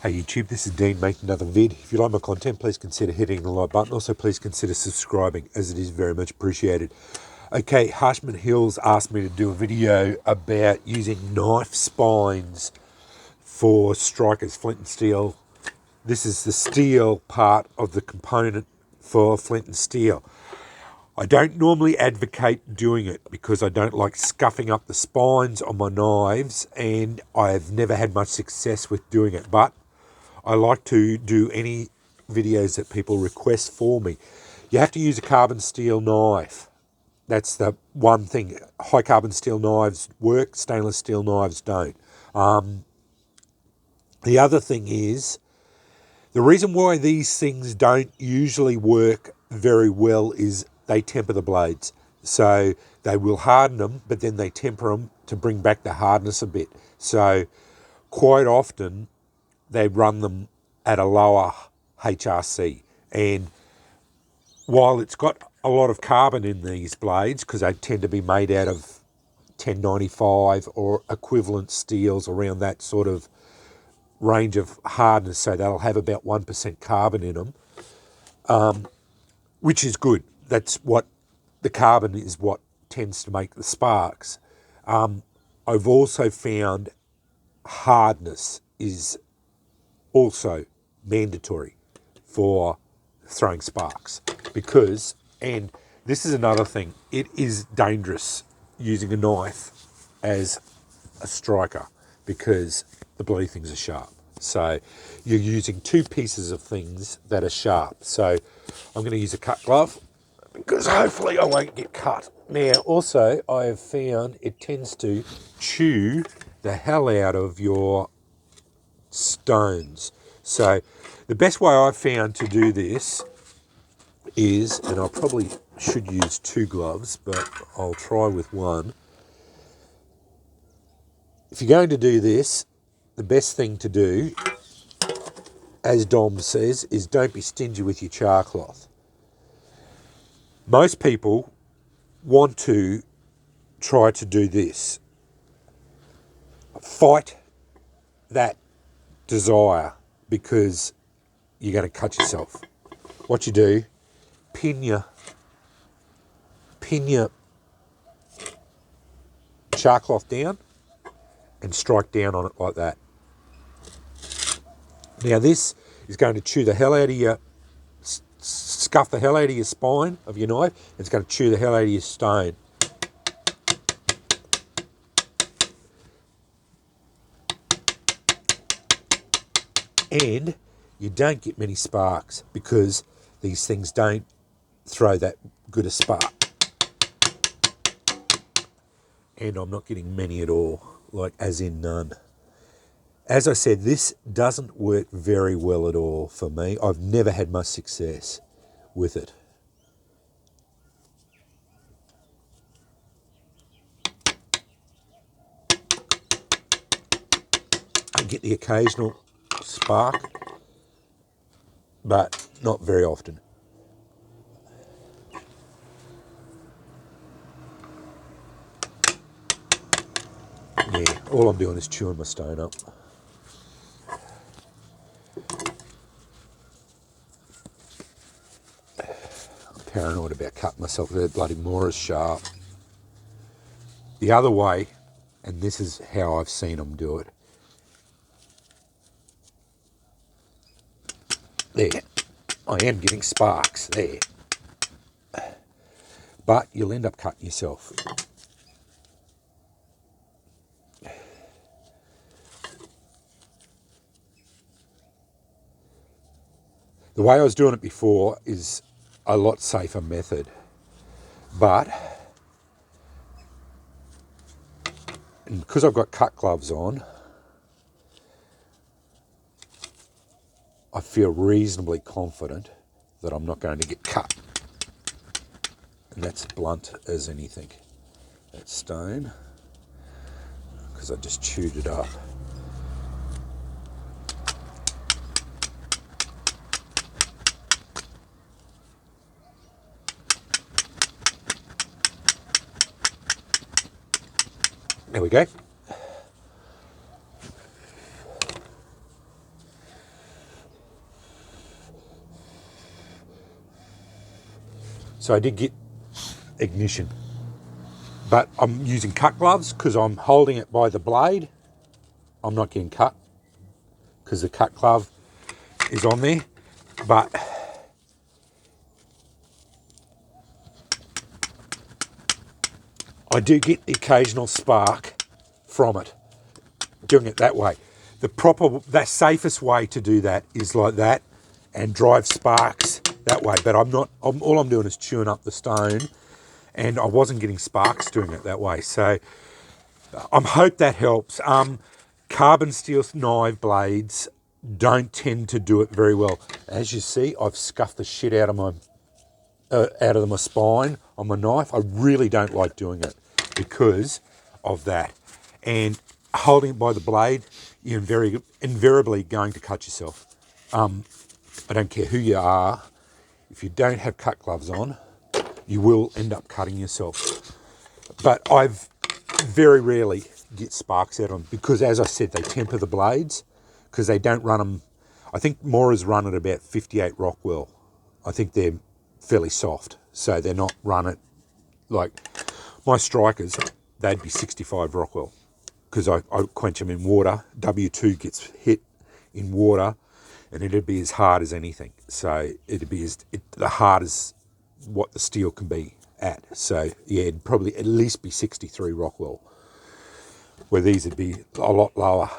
Hey YouTube, this is Dean making another vid. If you like my content, please consider hitting the like button. Also, please consider subscribing, as it is very much appreciated. Okay, Harshman Hills asked me to do a video about using knife spines for strikers, flint and steel. This is the steel part of the component for flint and steel. I don't normally advocate doing it because I don't like scuffing up the spines on my knives, and I've never had much success with doing it, but I like to do any videos that people request for me. You have to use a carbon steel knife. That's the one thing. High carbon steel knives work, stainless steel knives don't. The other thing is, the reason why these things don't usually work very well is they temper the blades. So they will harden them, but then they temper them to bring back the hardness a bit. So quite often they run them at a lower HRC. And while it's got a lot of carbon in these blades, because they tend to be made out of 1095 or equivalent steels around that sort of range of hardness, so they'll have about 1% carbon in them, which is good. That's what the carbon is, what tends to make the sparks. I've also found hardness is also mandatory for throwing sparks, because, and this is another thing, it is dangerous using a knife as a striker because the bloody things are sharp. So you're using two pieces of things that are sharp. So I'm going to use a cut glove because hopefully I won't get cut. Now also I have found it tends to chew the hell out of your stones. So the best way I've found to do this is, and I probably should use two gloves, but I'll try with one. If you're going to do this, the best thing to do, as Dom says, is don't be stingy with your char cloth. Most people want to try to do this. Fight that desire, because you're going to cut yourself. What you do, pin your char cloth down and strike down on it like that. Now this is going to chew the hell out of your, scuff the hell out of your spine of your knife, and it's going to chew the hell out of your stone. And you don't get many sparks because these things don't throw that good a spark. And I'm not getting many at all, like as in none. As I said, this doesn't work very well at all for me. I've never had much success with it. I get the occasional spark, but not very often. Yeah, all I'm doing is chewing my stone up. I'm paranoid about cutting myself. They're bloody more as sharp. The other way, and this is how I've seen them do it. There, I am getting sparks there. But you'll end up cutting yourself. The way I was doing it before is a lot safer method, but because I've got cut gloves on, I feel reasonably confident that I'm not going to get cut. And that's blunt as anything. That stone, because I just chewed it up. There we go. So I did get ignition. But I'm using cut gloves because I'm holding it by the blade. I'm not getting cut because the cut glove is on there. But I do get the occasional spark from it, doing it that way. The safest way to do that is like that and drive sparks that way. But all I'm doing is chewing up the stone, and I wasn't getting sparks doing it that way. So I hope that helps. Carbon steel knife blades don't tend to do it very well. As you see, I've scuffed the shit out of my spine on my knife. I really don't like doing it because of that. And holding it by the blade, you're invariably going to cut yourself. I don't care who you are. If you don't have cut gloves on, you will end up cutting yourself. But I've very rarely get sparks out of them because, as I said, they temper the blades because they don't run them. I think Mora's run at about 58 Rockwell. I think they're fairly soft, so they're not run at like my strikers. They'd be 65 Rockwell because I quench them in water. W2 gets hit in water, and it'd be as hard as anything. So it'd be the hard as what the steel can be at. So yeah, it'd probably at least be 63 Rockwell, where these would be a lot lower.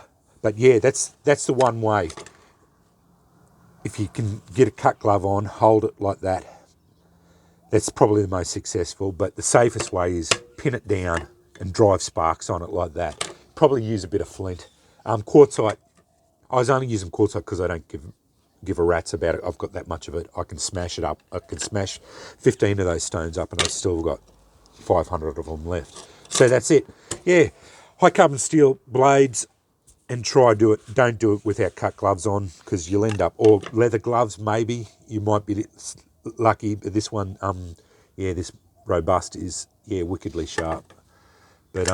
But yeah, that's the one way. If you can get a cut glove on, hold it like that. That's probably the most successful, but the safest way is pin it down and drive sparks on it like that. Probably use a bit of flint. Quartzite, I was only using quartzite because I don't give a rat's about it. I've got that much of it. I can smash it up. I can smash 15 of those stones up and I've still got 500 of them left. So that's it. Yeah, high carbon steel blades, and don't do it without cut gloves on because you'll end up, or leather gloves maybe, you might be lucky. But this one, this robust is, wickedly sharp. But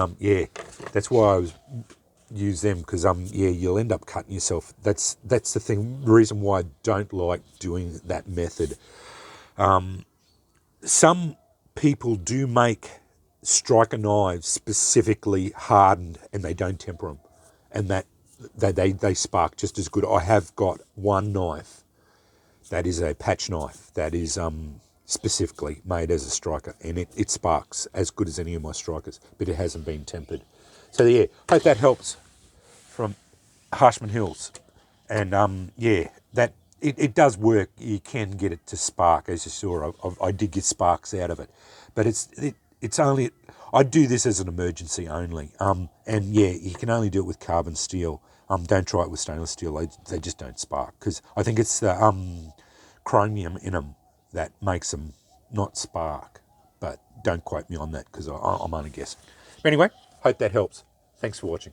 that's why I use them because, you'll end up cutting yourself. That's the thing, the reason why I don't like doing that method. Some people do make striker knives specifically hardened and they don't temper them, and that they spark just as good. I have got one knife that is a patch knife that is specifically made as a striker, and it sparks as good as any of my strikers, but it hasn't been tempered. So yeah, hope that helps from Harshman Hills. And that it does work. You can get it to spark, as you saw. I did get sparks out of it, but it's only, I do this as an emergency only. And yeah, you can only do it with carbon steel. Don't try it with stainless steel. They just don't spark because I think it's the chromium in them that makes them not spark. But don't quote me on that because I'm only guessing. But anyway, hope that helps. Thanks for watching.